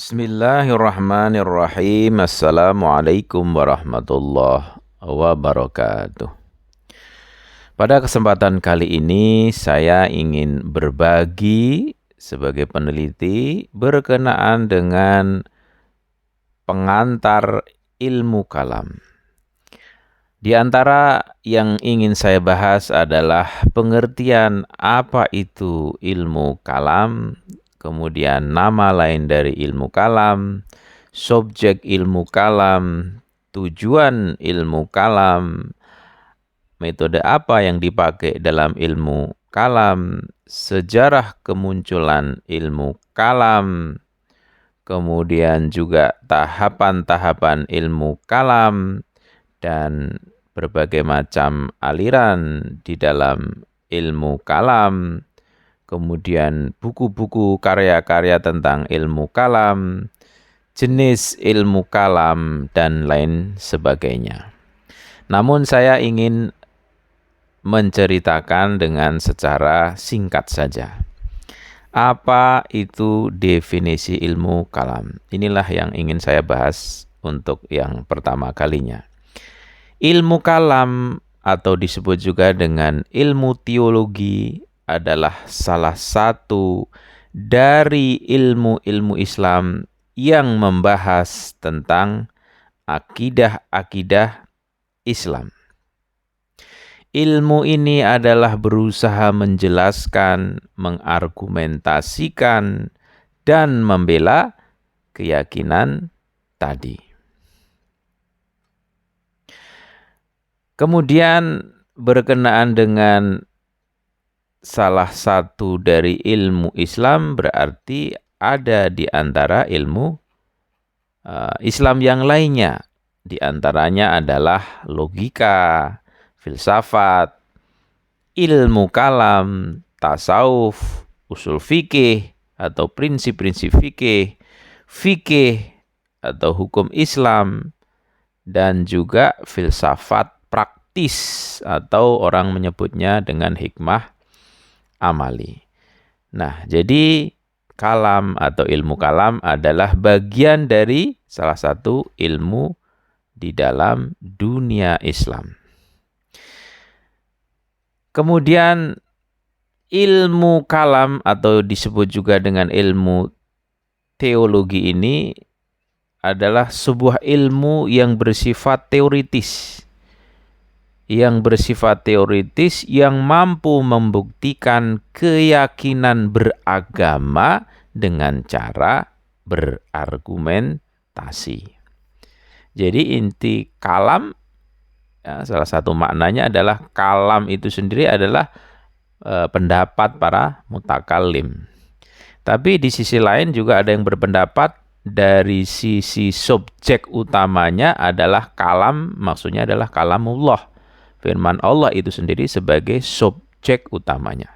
Bismillahirrahmanirrahim. Assalamualaikum warahmatullahi wabarakatuh. Pada kesempatan kali ini saya ingin berbagi sebagai peneliti berkenaan dengan pengantar ilmu kalam. Di antara yang ingin saya bahas adalah pengertian apa itu ilmu kalam, kemudian nama lain dari ilmu kalam, subjek ilmu kalam, tujuan ilmu kalam, metode apa yang dipakai dalam ilmu kalam, sejarah kemunculan ilmu kalam, kemudian juga tahapan-tahapan ilmu kalam, dan berbagai macam aliran di dalam ilmu kalam, kemudian buku-buku karya-karya tentang ilmu kalam, jenis ilmu kalam, dan lain sebagainya. Namun saya ingin menceritakan dengan secara singkat saja. Apa itu definisi ilmu kalam? Inilah yang ingin saya bahas untuk yang pertama kalinya. Ilmu kalam atau disebut juga dengan ilmu teologi adalah salah satu dari ilmu-ilmu Islam yang membahas tentang akidah-akidah Islam. Ilmu ini adalah berusaha menjelaskan, mengargumentasikan, dan membela keyakinan tadi. Kemudian berkenaan dengan salah satu dari ilmu Islam berarti ada di antara ilmu Islam yang lainnya. Di antaranya adalah logika, filsafat, ilmu kalam, tasawuf, usul fikih atau prinsip-prinsip fikih, fikih atau hukum Islam, dan juga filsafat praktis atau orang menyebutnya dengan hikmah amali. Nah, jadi kalam atau ilmu kalam adalah bagian dari salah satu ilmu di dalam dunia Islam. Kemudian ilmu kalam atau disebut juga dengan ilmu teologi ini adalah sebuah ilmu yang bersifat teoritis. Yang mampu membuktikan keyakinan beragama dengan cara berargumentasi. Jadi inti kalam, ya, salah satu maknanya adalah kalam itu sendiri adalah pendapat para mutakallim. Tapi di sisi lain juga ada yang berpendapat dari sisi subjek utamanya adalah kalam, maksudnya adalah kalamullah. Firman Allah itu sendiri sebagai subjek utamanya.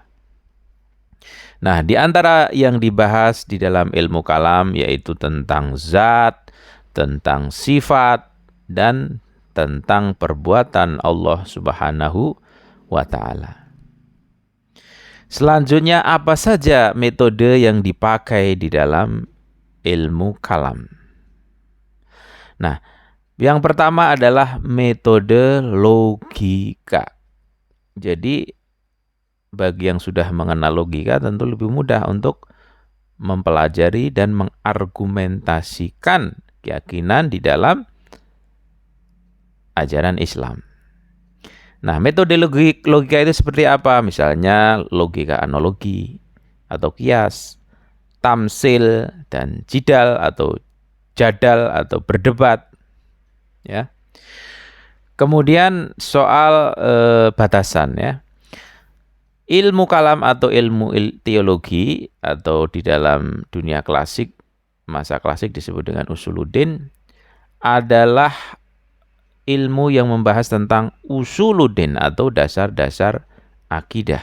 Nah, di antara yang dibahas di dalam ilmu kalam yaitu tentang zat, tentang sifat, dan tentang perbuatan Allah Subhanahu wa Ta'ala. Selanjutnya, apa saja metode yang dipakai di dalam ilmu kalam? Nah, yang pertama adalah metode logika. Jadi, bagi yang sudah mengenal logika tentu lebih mudah untuk mempelajari dan mengargumentasikan keyakinan di dalam ajaran Islam. Nah, metode logika itu seperti apa? Misalnya logika analogi atau kias, tamsil dan jidal atau jadal atau berdebat. Ya. Kemudian soal batasan, ya. Ilmu kalam atau ilmu teologi atau di dalam dunia klasik, masa klasik disebut dengan usuluddin, adalah ilmu yang membahas tentang usuluddin atau dasar-dasar akidah.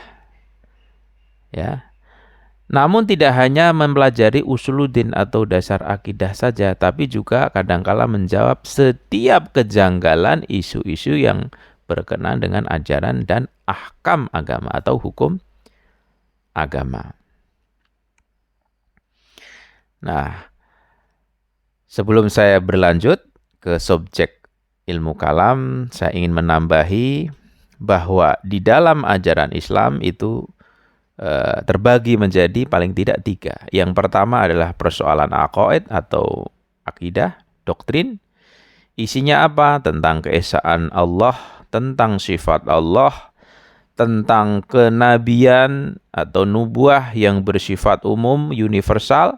Ya. Namun tidak hanya mempelajari usuluddin atau dasar akidah saja, tapi juga kadangkala menjawab setiap kejanggalan isu-isu yang berkenaan dengan ajaran dan ahkam agama atau hukum agama. Nah, Sebelum saya berlanjut ke subjek ilmu kalam, saya ingin menambahi bahwa di dalam ajaran Islam itu terbagi menjadi paling tidak 3. Yang pertama adalah persoalan aqaid atau akidah, doktrin. Isinya apa? Tentang keesaan Allah, tentang sifat Allah, tentang kenabian atau nubuah yang bersifat umum, universal,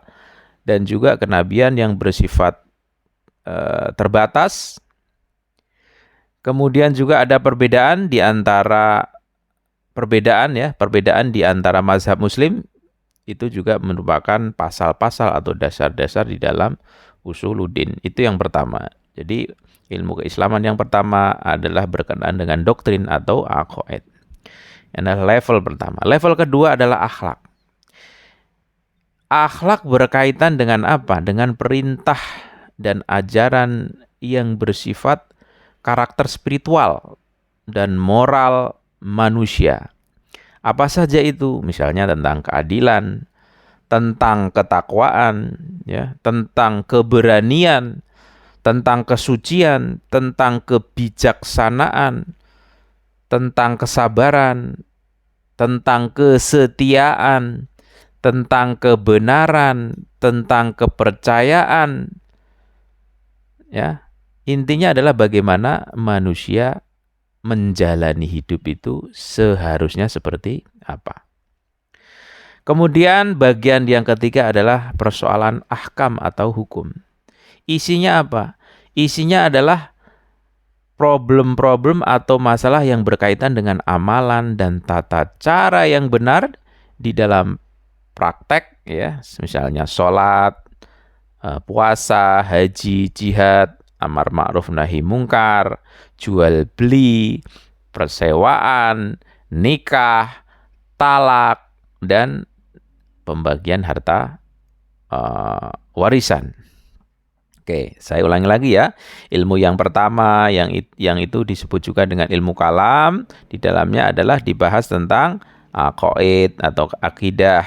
dan juga kenabian yang bersifat terbatas. Kemudian juga ada perbedaan di antara mazhab Muslim, itu juga merupakan pasal-pasal atau dasar-dasar di dalam usuluddin. Itu yang pertama. Jadi ilmu keislaman yang pertama adalah berkenaan dengan doktrin atau aqaid. Yang adalah level pertama. Level kedua adalah akhlak. Akhlak berkaitan dengan apa? Dengan perintah dan ajaran yang bersifat karakter spiritual dan moral manusia. Apa saja itu? Misalnya tentang keadilan, tentang ketakwaan, ya, tentang keberanian, tentang kesucian, tentang kebijaksanaan, tentang kesabaran, tentang kesetiaan, tentang kebenaran, tentang kepercayaan. Ya, intinya adalah bagaimana manusia menjalani hidup itu seharusnya seperti apa. Kemudian bagian yang ketiga adalah persoalan ahkam atau hukum. Isinya apa? Isinya adalah problem-problem atau masalah yang berkaitan dengan amalan dan tata cara yang benar di dalam praktek, ya, misalnya sholat, puasa, haji, jihad, amar ma'ruf nahi mungkar, jual beli, persewaan, nikah, talak, dan pembagian harta warisan. Oke, saya ulangi lagi ya. Ilmu yang pertama yang itu disebut juga dengan ilmu kalam, di dalamnya adalah dibahas tentang aqaid atau akidah.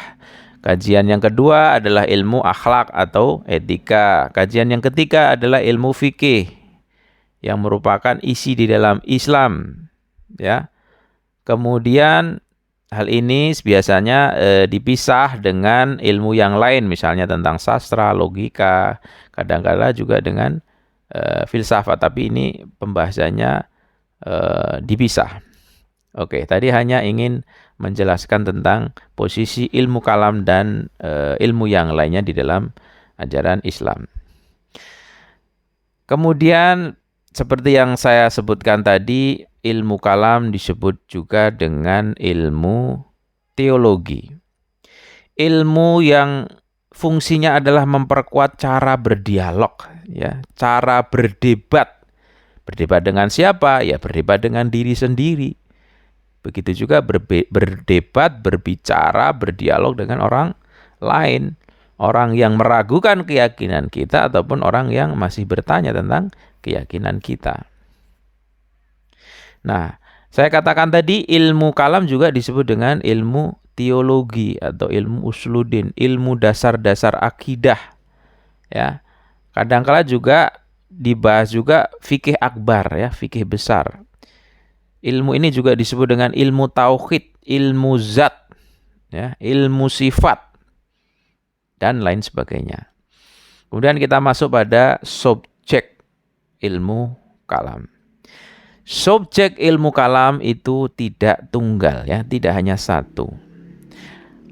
Kajian yang kedua adalah ilmu akhlak atau etika. Kajian yang ketiga adalah ilmu fikih yang merupakan isi di dalam Islam, ya. Kemudian hal ini biasanya dipisah dengan ilmu yang lain, misalnya tentang sastra, logika, kadang-kala juga dengan filsafat, tapi ini pembahasannya dipisah. Oke, tadi hanya ingin menjelaskan tentang posisi ilmu kalam dan ilmu yang lainnya di dalam ajaran Islam. Kemudian seperti yang saya sebutkan tadi, ilmu kalam disebut juga dengan ilmu teologi. Ilmu yang fungsinya adalah memperkuat cara berdialog, ya, cara berdebat. Berdebat dengan siapa? Ya, berdebat dengan diri sendiri. Begitu juga berdebat, berbicara, berdialog dengan orang lain. Orang yang meragukan keyakinan kita ataupun orang yang masih bertanya tentang keyakinan kita. Nah, saya katakan tadi ilmu kalam juga disebut dengan ilmu teologi atau ilmu usuluddin, ilmu dasar-dasar akidah. Ya. Kadang-kala juga dibahas juga fikih akbar, ya, fikih besar. Ilmu ini juga disebut dengan ilmu tauhid, ilmu zat, ya, ilmu sifat, dan lain sebagainya. Kemudian kita masuk pada subjek ilmu kalam. Subjek ilmu kalam itu tidak tunggal, ya, tidak hanya satu.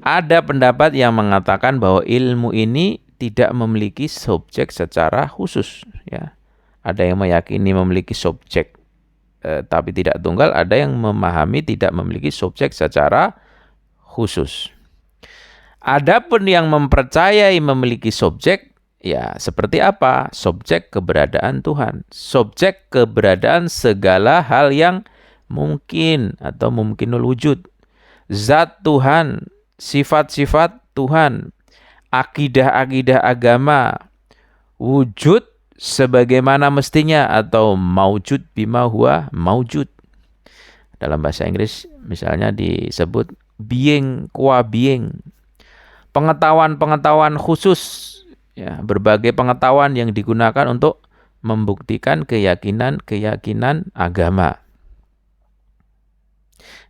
Ada pendapat yang mengatakan bahwa ilmu ini tidak memiliki subjek secara khusus, ya. Ada yang meyakini memiliki subjek tapi tidak tunggal, ada yang memahami tidak memiliki subjek secara khusus. Adapun yang mempercayai memiliki subjek, ya seperti apa? Subjek keberadaan Tuhan, subjek keberadaan segala hal yang mungkin atau mungkinul wujud, zat Tuhan, sifat-sifat Tuhan, akidah-akidah agama, wujud sebagaimana mestinya atau maujud bima huwa maujud. Dalam bahasa Inggris misalnya disebut being qua being. Pengetahuan-pengetahuan khusus Ya, berbagai pengetahuan yang digunakan untuk membuktikan keyakinan-keyakinan agama.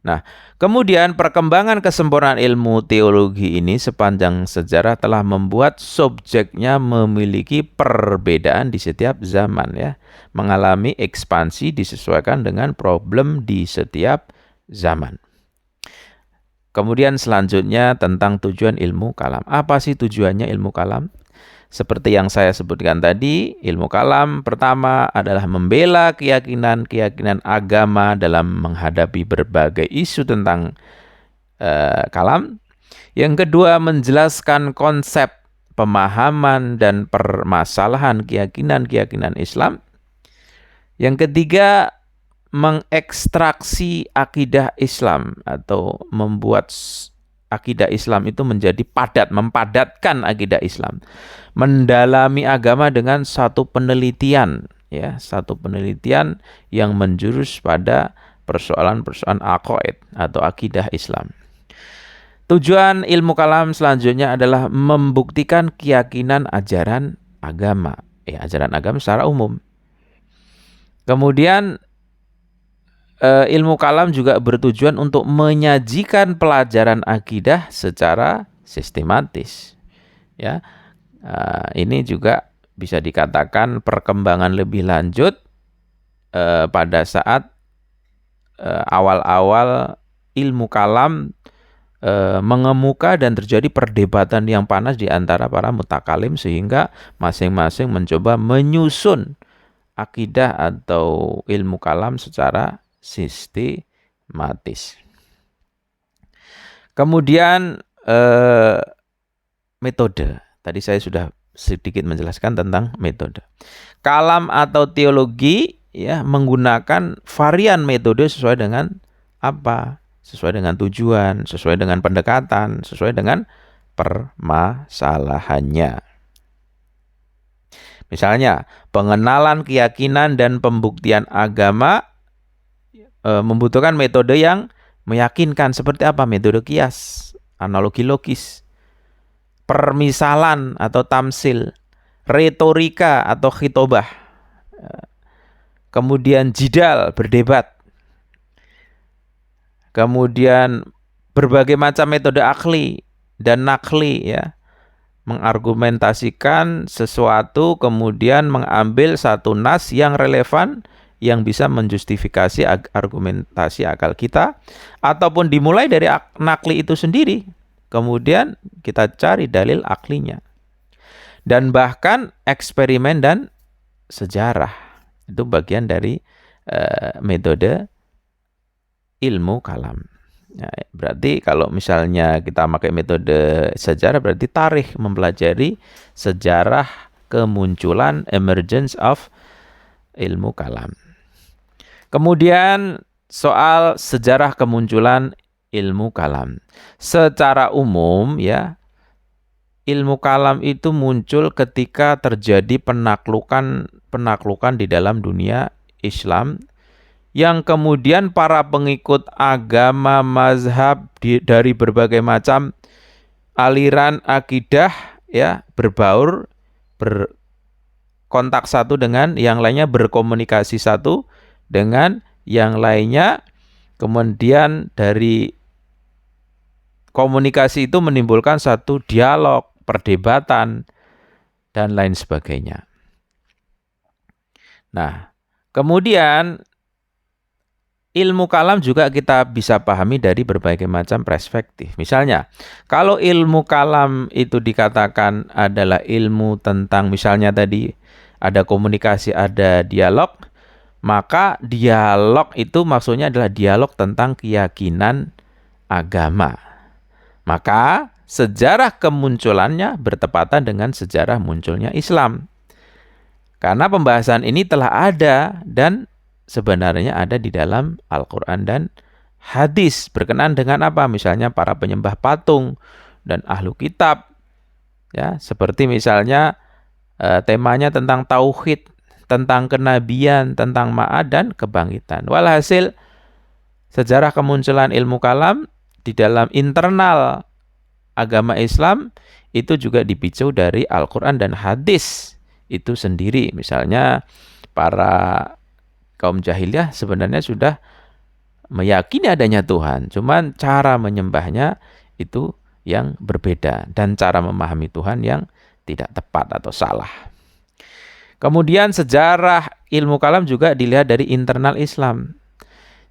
Nah, kemudian perkembangan kesempurnaan ilmu teologi ini sepanjang sejarah telah membuat subjeknya memiliki perbedaan di setiap zaman ya, mengalami ekspansi disesuaikan dengan problem di setiap zaman. Kemudian selanjutnya tentang tujuan ilmu kalam. Apa sih tujuannya ilmu kalam? Seperti yang saya sebutkan tadi, ilmu kalam pertama adalah membela keyakinan-keyakinan agama dalam menghadapi berbagai isu tentang kalam. Yang kedua, menjelaskan konsep, pemahaman, dan permasalahan keyakinan-keyakinan Islam. Yang ketiga, mengekstraksi akidah Islam atau membuat akidah Islam itu menjadi padat, mempadatkan akidah Islam. Mendalami agama dengan satu penelitian, ya, satu penelitian yang menjurus pada persoalan-persoalan aqaid atau akidah Islam. Tujuan ilmu kalam selanjutnya adalah membuktikan keyakinan ajaran agama, ajaran agama secara umum. Kemudian ilmu kalam juga bertujuan untuk menyajikan pelajaran akidah secara sistematis. Ya, ini juga bisa dikatakan perkembangan lebih lanjut pada saat awal-awal ilmu kalam mengemuka dan terjadi perdebatan yang panas di antara para mutakalim sehingga masing-masing mencoba menyusun akidah atau ilmu kalam secara sistematis. Kemudian metode. Tadi saya sudah sedikit menjelaskan tentang metode. Kalam atau teologi ya menggunakan varian metode sesuai dengan apa? Sesuai dengan tujuan, sesuai dengan pendekatan, sesuai dengan permasalahannya. Misalnya, pengenalan keyakinan dan pembuktian agama membutuhkan metode yang meyakinkan. Seperti apa? Metode kias, analogi logis, permisalan atau tamsil, retorika atau khitobah, kemudian jidal, berdebat, kemudian berbagai macam metode akli dan nakli ya, mengargumentasikan sesuatu kemudian mengambil satu nas yang relevan yang bisa menjustifikasi argumentasi akal kita, ataupun dimulai dari nakli itu sendiri kemudian kita cari dalil aklinya, dan bahkan eksperimen dan sejarah itu bagian dari metode ilmu kalam. Nah, berarti kalau misalnya kita pakai metode sejarah berarti tarikh, mempelajari sejarah kemunculan emergence of ilmu kalam. Kemudian soal sejarah kemunculan ilmu kalam. Secara umum ya, ilmu kalam itu muncul ketika terjadi penaklukan di dalam dunia Islam yang kemudian para pengikut agama mazhab dari berbagai macam aliran akidah ya berbaur, berkontak satu dengan yang lainnya, berkomunikasi satu dengan yang lainnya. Kemudian dari komunikasi itu menimbulkan satu dialog, perdebatan, dan lain sebagainya. Nah, kemudian ilmu kalam juga kita bisa pahami dari berbagai macam perspektif. Misalnya, kalau ilmu kalam itu dikatakan adalah ilmu tentang misalnya tadi ada komunikasi, ada dialog, maka dialog itu maksudnya adalah dialog tentang keyakinan agama. Maka sejarah kemunculannya bertepatan dengan sejarah munculnya Islam. Karena pembahasan ini telah ada dan sebenarnya ada di dalam Al-Quran dan hadis. Berkenaan dengan apa? Misalnya para penyembah patung dan ahlu kitab. Ya, seperti misalnya temanya tentang tauhid, tentang kenabian, tentang ma'ad dan kebangkitan. Walhasil sejarah kemunculan ilmu kalam di dalam internal agama Islam itu juga dipicu dari Al-Quran dan hadis itu sendiri. Misalnya para kaum jahiliyah sebenarnya sudah meyakini adanya Tuhan, cuman cara menyembahnya itu yang berbeda dan cara memahami Tuhan yang tidak tepat atau salah. Kemudian sejarah ilmu kalam juga dilihat dari internal Islam.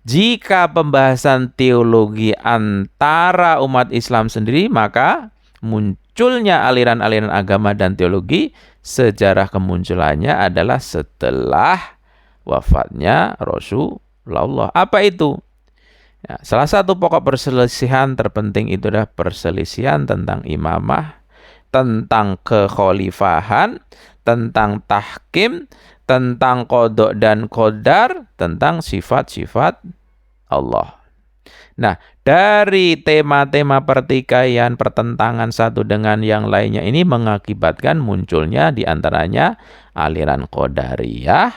Jika pembahasan teologi antara umat Islam sendiri, maka munculnya aliran-aliran agama dan teologi, sejarah kemunculannya adalah setelah wafatnya Rasulullah. Apa itu? Ya, salah satu pokok perselisihan terpenting itu adalah perselisihan tentang imamah, tentang kekhalifahan, tentang tahkim, tentang qada dan qadar, tentang sifat-sifat Allah. Nah, dari tema-tema pertikaian, pertentangan satu dengan yang lainnya ini mengakibatkan munculnya diantaranya aliran Qadariyah,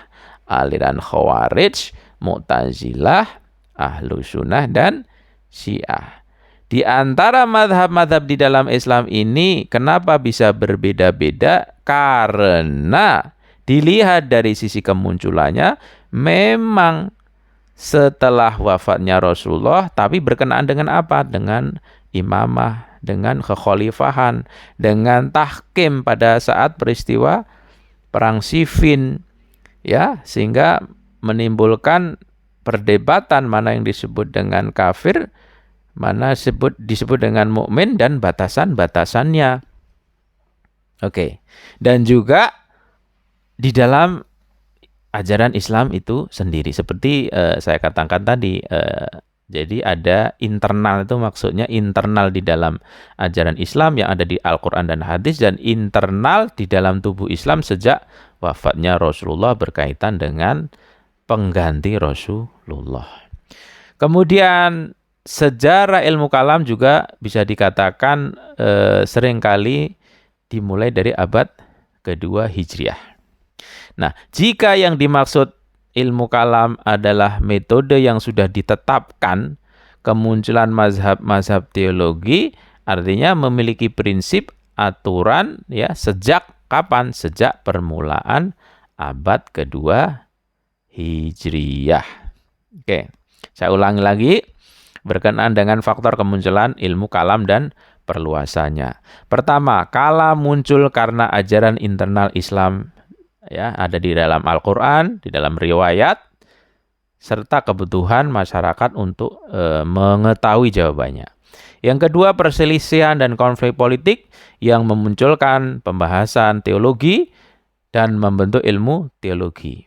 aliran Khawarij, Mu'tazilah, Ahlu Sunnah, dan Syiah. Di antara madhab-madhab di dalam Islam ini, kenapa bisa berbeda-beda? Karena dilihat dari sisi kemunculannya, memang setelah wafatnya Rasulullah, tapi berkenaan dengan apa? Dengan imamah, dengan kekhalifahan, dengan tahkim pada saat peristiwa Perang Siffin, ya, sehingga menimbulkan perdebatan mana yang disebut dengan kafir, mana disebut dengan mukmin dan batasan-batasannya. Oke. Dan juga di dalam ajaran Islam itu sendiri seperti saya katakan tadi, jadi ada internal, itu maksudnya internal di dalam ajaran Islam yang ada di Al-Quran dan hadis, dan internal di dalam tubuh Islam sejak wafatnya Rasulullah berkaitan dengan pengganti Rasulullah. Kemudian sejarah ilmu kalam juga bisa dikatakan seringkali dimulai dari abad kedua Hijriah. Nah, jika yang dimaksud ilmu kalam adalah metode yang sudah ditetapkan, kemunculan mazhab-mazhab teologi artinya memiliki prinsip aturan, ya, sejak kapan? Sejak permulaan abad kedua Hijriyah. Oke, saya ulangi lagi berkenaan dengan faktor kemunculan ilmu kalam dan perluasannya. Pertama, kalam muncul karena ajaran internal Islam, ya, ada di dalam Al-Quran, di dalam riwayat, serta kebutuhan masyarakat untuk mengetahui jawabannya. Yang kedua, perselisihan dan konflik politik yang memunculkan pembahasan teologi dan membentuk ilmu teologi.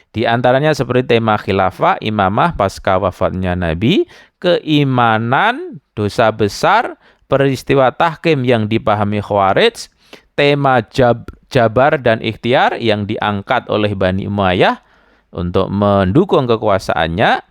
Di antaranya seperti tema khilafah, imamah pasca wafatnya Nabi, keimanan, dosa besar, peristiwa tahkim yang dipahami Khawarij, tema jabar dan ikhtiar yang diangkat oleh Bani Umayyah untuk mendukung kekuasaannya,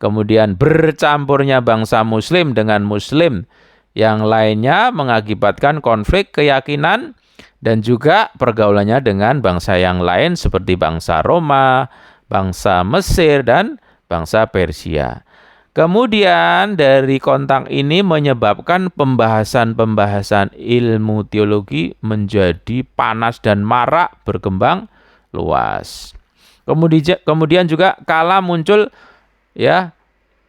kemudian bercampurnya bangsa muslim dengan muslim yang lainnya mengakibatkan konflik keyakinan, dan juga pergaulannya dengan bangsa yang lain seperti bangsa Roma, bangsa Mesir, dan bangsa Persia. Kemudian dari kontak ini menyebabkan pembahasan-pembahasan ilmu teologi menjadi panas dan marak, berkembang luas. Kemudian juga kala muncul, ya,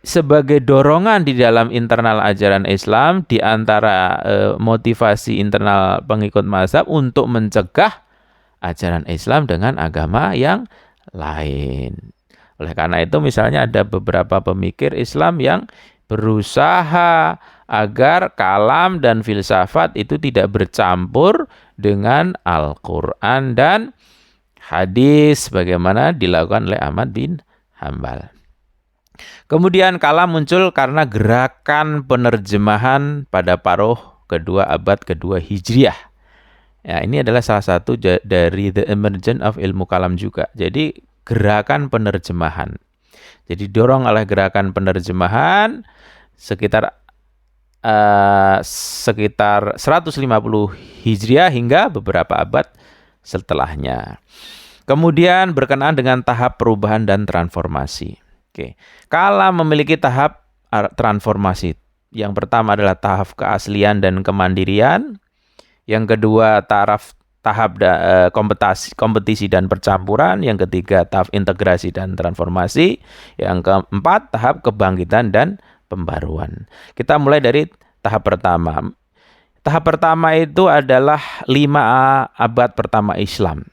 sebagai dorongan di dalam internal ajaran Islam, di antara motivasi internal pengikut mazhab untuk mencegah ajaran Islam dengan agama yang lain. Oleh karena itu misalnya ada beberapa pemikir Islam yang berusaha agar kalam dan filsafat itu tidak bercampur dengan Al-Quran dan hadis, bagaimana dilakukan oleh Ahmad bin Hambal. Kemudian kalam muncul karena gerakan penerjemahan pada paruh kedua abad kedua Hijriah. Ya, ini adalah salah satu dari the emergence of ilmu kalam juga. Jadi gerakan penerjemahan. Jadi dorong oleh gerakan penerjemahan sekitar 150 Hijriah hingga beberapa abad setelahnya. Kemudian berkenaan dengan tahap perubahan dan transformasi. Oke. Kalam memiliki tahap transformasi. Yang pertama adalah tahap keaslian dan kemandirian. Yang kedua tahap kompetisi dan percampuran. Yang ketiga tahap integrasi dan transformasi. Yang keempat tahap kebangkitan dan pembaruan. Kita mulai dari tahap pertama. Tahap pertama itu adalah 5 abad pertama Islam.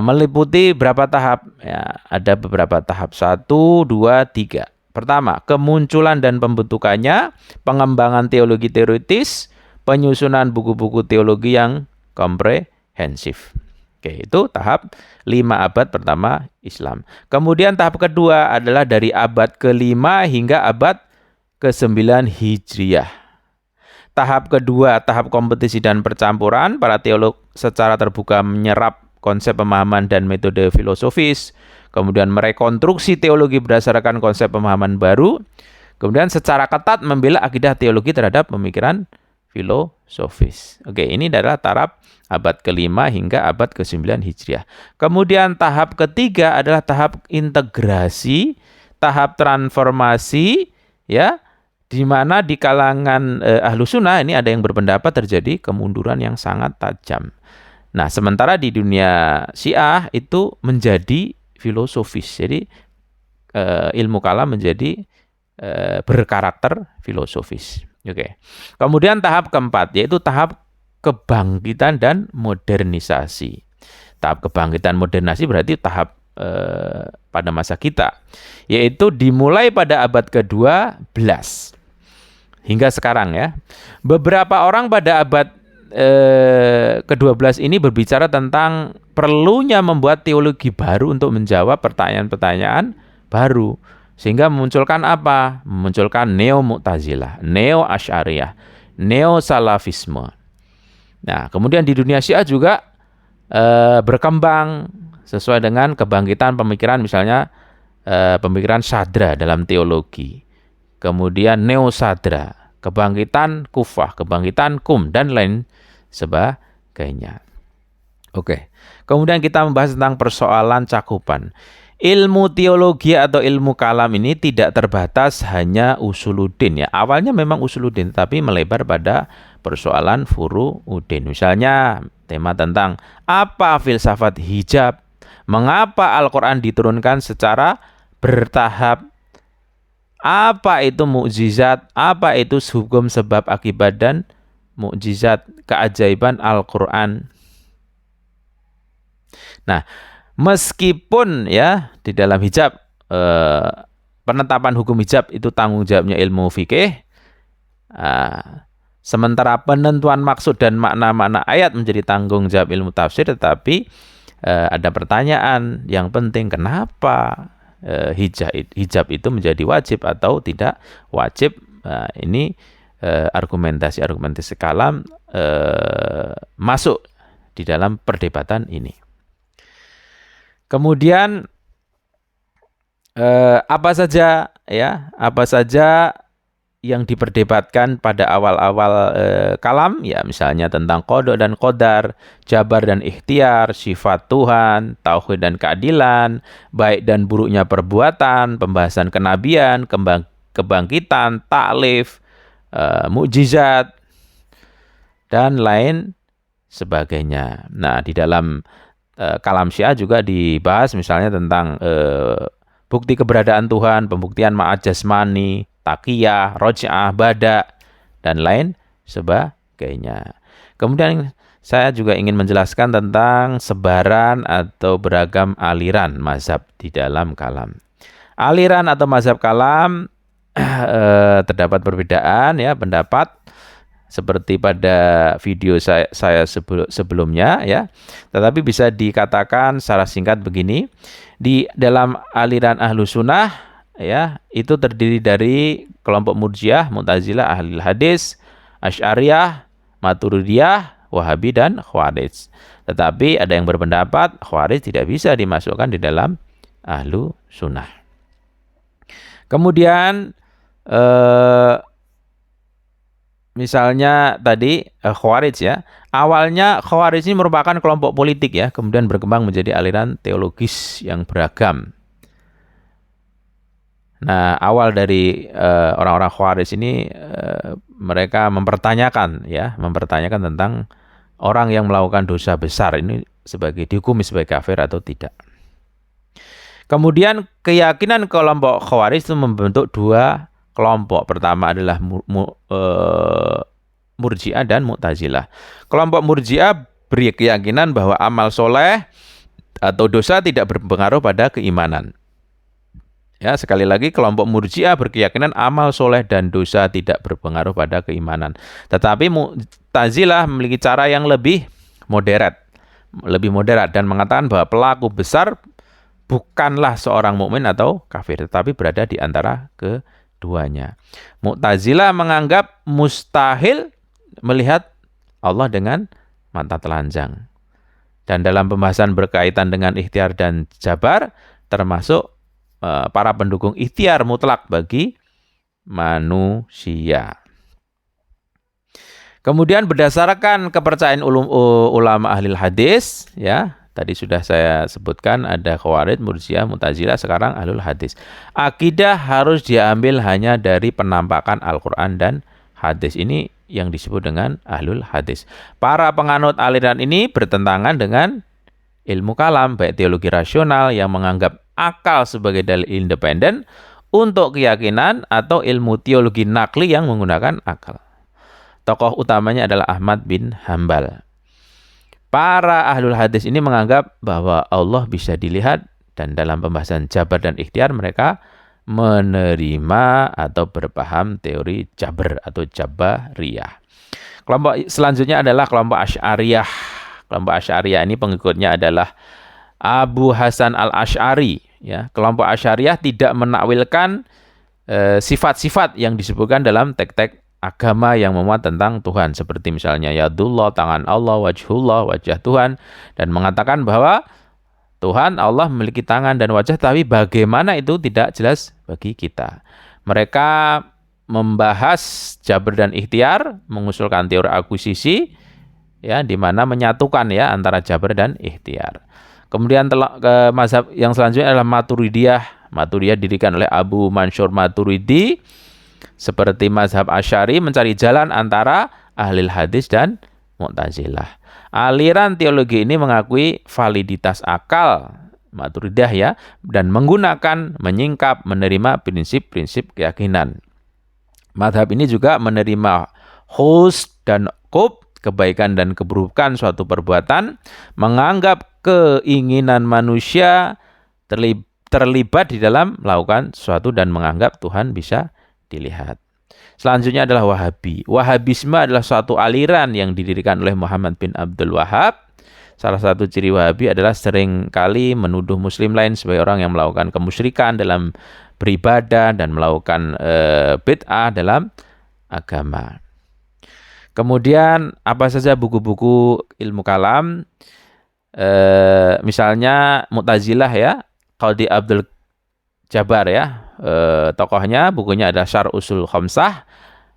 Meliputi berapa tahap? Ya, ada beberapa tahap. 1, 2, 3. Pertama, kemunculan dan pembentukannya, pengembangan teologi teoritis, penyusunan buku-buku teologi yang komprehensif. Oke, itu tahap 5 abad pertama Islam. Kemudian tahap kedua adalah dari abad ke-5 hingga abad ke-9 Hijriah. Tahap kedua, tahap kompetisi dan percampuran, para teolog secara terbuka menyerap konsep pemahaman dan metode filosofis, kemudian merekonstruksi teologi berdasarkan konsep pemahaman baru, kemudian secara ketat membela akidah teologi terhadap pemikiran filosofis. Oke, ini adalah tahap abad ke-5 hingga abad ke-9 Hijriah. Kemudian tahap ketiga adalah tahap integrasi, tahap transformasi, ya, di mana di kalangan Ahlus Sunnah ini ada yang berpendapat terjadi kemunduran yang sangat tajam. Nah, sementara di dunia Syiah itu menjadi filosofis. Jadi ilmu kalam menjadi berkarakter filosofis. Oke. Kemudian tahap keempat yaitu tahap kebangkitan dan modernisasi. Tahap kebangkitan modernisasi berarti tahap pada masa kita, yaitu dimulai pada abad ke-12 hingga sekarang ya. Beberapa orang pada abad ke-12 ini berbicara tentang perlunya membuat teologi baru untuk menjawab pertanyaan-pertanyaan baru. Sehingga memunculkan apa? Memunculkan neo-Mu'tazilah, neo-Asy'ariyah, neo-Salafisme. Nah, kemudian di dunia Syiah juga berkembang sesuai dengan kebangkitan pemikiran, misalnya pemikiran Sadra dalam teologi. Kemudian neo-Sadra, kebangkitan Kufah, kebangkitan Qum, dan lain sebagainya. Oke. Kemudian kita membahas tentang persoalan cakupan. Ilmu teologi atau ilmu kalam ini tidak terbatas hanya usuluddin ya. Awalnya memang usuluddin, tapi melebar pada persoalan furu'uddin. Misalnya tema tentang apa filsafat hijab, mengapa Al-Quran diturunkan secara bertahap, apa itu mukjizat, apa itu hukum sebab akibat dan mukjizat, keajaiban Al-Quran. Nah, meskipun ya di dalam hijab penetapan hukum hijab itu tanggung jawabnya ilmu fikih, sementara penentuan maksud dan makna-makna ayat menjadi tanggung jawab ilmu tafsir, tetapi ada pertanyaan yang penting, kenapa hijab itu menjadi wajib atau tidak wajib? Ini argumentasi kalam masuk di dalam perdebatan ini. Kemudian apa saja yang diperdebatkan pada awal-awal kalam, ya misalnya tentang qada dan qadar, jabar dan ikhtiar, sifat Tuhan, tauhid dan keadilan, baik dan buruknya perbuatan, pembahasan kenabian, kebangkitan, taklif, mukjizat, dan lain sebagainya. Nah, di dalam kalam Syiah juga dibahas misalnya tentang bukti keberadaan Tuhan, pembuktian ma'ad jasmani, taqiyah, roj'ah, bada, dan lain sebagainya. Kemudian saya juga ingin menjelaskan tentang sebaran atau beragam aliran mazhab di dalam kalam. Aliran atau mazhab kalam terdapat perbedaan ya pendapat, seperti pada video saya sebelumnya ya. Tetapi bisa dikatakan secara singkat begini, di dalam aliran Ahlus Sunnah ya, itu terdiri dari kelompok Murji'ah, Mu'tazilah, Ahli Hadis, Asy'ariyah, Maturidiyah, Wahabi, dan Khawarij. Tetapi ada yang berpendapat Khawarij tidak bisa dimasukkan di dalam Ahlus Sunnah. Kemudian misalnya tadi Khawarij ya. Awalnya Khawarij ini merupakan kelompok politik ya, kemudian berkembang menjadi aliran teologis yang beragam. Nah, awal dari orang-orang Khawarij ini mereka mempertanyakan tentang orang yang melakukan dosa besar ini dihukumi sebagai kafir atau tidak. Kemudian keyakinan kelompok Khawarij itu membentuk dua kelompok. Pertama adalah Murji'ah dan Mu'tazilah. Kelompok Murji'ah berkeyakinan bahwa amal soleh atau dosa tidak berpengaruh pada keimanan. Ya, sekali lagi kelompok Murji'ah berkeyakinan amal soleh dan dosa tidak berpengaruh pada keimanan. Tetapi Mu'tazilah memiliki cara yang lebih moderat dan mengatakan bahwa pelaku besar bukanlah seorang mukmin atau kafir, tetapi berada di antara keduanya. Mu'tazilah menganggap mustahil melihat Allah dengan mata telanjang. Dan dalam pembahasan berkaitan dengan ikhtiar dan jabar, termasuk para pendukung ikhtiar mutlak bagi manusia. Kemudian berdasarkan kepercayaan ulama ahli hadis, ya, tadi sudah saya sebutkan ada Khawarij, Murji'ah, Mu'tazilah, sekarang ahlul hadis. Akidah harus diambil hanya dari penampakan Al-Quran dan hadis. Ini yang disebut dengan ahlul hadis. Para penganut aliran ini bertentangan dengan ilmu kalam, baik teologi rasional yang menganggap akal sebagai dalil independen untuk keyakinan atau ilmu teologi nakli yang menggunakan akal. Tokoh utamanya adalah Ahmad bin Hambal. Para ahlul hadis ini menganggap bahwa Allah bisa dilihat, dan dalam pembahasan jabar dan ikhtiar mereka menerima atau berpaham teori jabar atau jabariyah. Kelompok selanjutnya adalah kelompok Asy'ariyah. Kelompok Asy'ariyah ini pengikutnya adalah Abu Hasan al-Asy'ari. Ya, kelompok Asy'ariyah tidak menakwilkan sifat-sifat yang disebutkan dalam teks-teks agama yang memuat tentang Tuhan, seperti misalnya yadullah, tangan Allah, wajhullah, wajah Tuhan, dan mengatakan bahwa Tuhan Allah memiliki tangan dan wajah, tapi bagaimana itu tidak jelas bagi kita. Mereka membahas jabar dan ikhtiar, mengusulkan teori akuisisi, ya, di mana menyatukan ya antara jabar dan ikhtiar. Kemudian ke mazhab yang selanjutnya adalah Maturidiyah. Maturidiyah didirikan oleh Abu Mansur Maturidi. Seperti mazhab Asy'ari mencari jalan antara ahli hadis dan Mu'tazilah. Aliran teologi ini mengakui validitas akal Maturidiyah ya, dan menyingkap, menerima prinsip-prinsip keyakinan. Mazhab ini juga menerima husn dan qub, kebaikan dan keburukan suatu perbuatan, menganggap keinginan manusia terlibat di dalam melakukan sesuatu dan menganggap Tuhan bisa dilihat. Selanjutnya adalah Wahabi. Wahabisme adalah suatu aliran yang didirikan oleh Muhammad bin Abdul Wahab. Salah satu ciri Wahabi adalah sering kali menuduh muslim lain sebagai orang yang melakukan kemusyrikan dalam beribadah dan melakukan bid'ah dalam agama. Kemudian apa saja buku-buku ilmu kalam? Misalnya Mu'tazilah ya, Qadhi Abdul Jabbar ya, tokohnya, bukunya ada Syarh Usul Khamsah.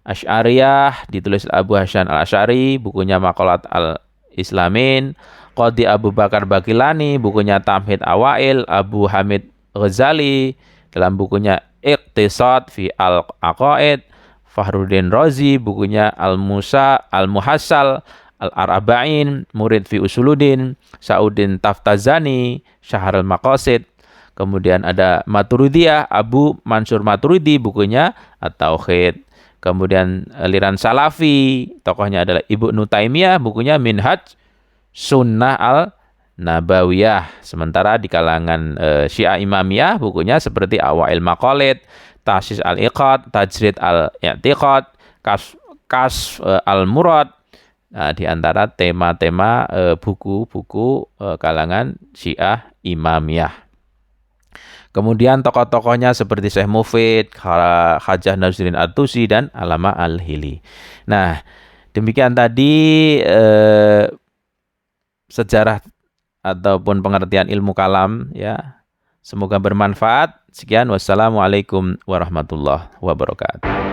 Asy'ariyah ditulis Abu Hasan al-Asy'ari, bukunya Maqalat al-Islamin. Qadhi Abu Bakar Bakilani, bukunya Tamhid Awail. Abu Hamid Ghazali dalam bukunya Iqtisad fi al-Aqaid. Fahruddin Razi, bukunya Al-Musa Al-Muhassal Al-Arba'in, Murid fi Usuluddin. Sa'uddin Taftazani, Syahr al-Maqasid. Kemudian ada Maturidiyah, Abu Mansur Maturidi, bukunya At-Tauhid. Kemudian aliran Salafi, tokohnya adalah Ibnu Taimiyah, bukunya Minhaj Sunnah al-Nabawiyah. Sementara di kalangan Syiah Imamiyah, bukunya seperti Awail Maqalid, Tasis al-Iqad, Tajrid al-I'tiqad, Kasf al-Murad. Nah, di antara tema-tema buku-buku kalangan Syiah Imamiyah. Kemudian tokoh-tokohnya seperti Syekh Mufid, Hajjah Nasruddin At-Tusi, dan Alama Al-Hili. Nah, demikian tadi sejarah ataupun pengertian ilmu kalam ya. Semoga bermanfaat. Sekian, wassalamualaikum warahmatullahi wabarakatuh.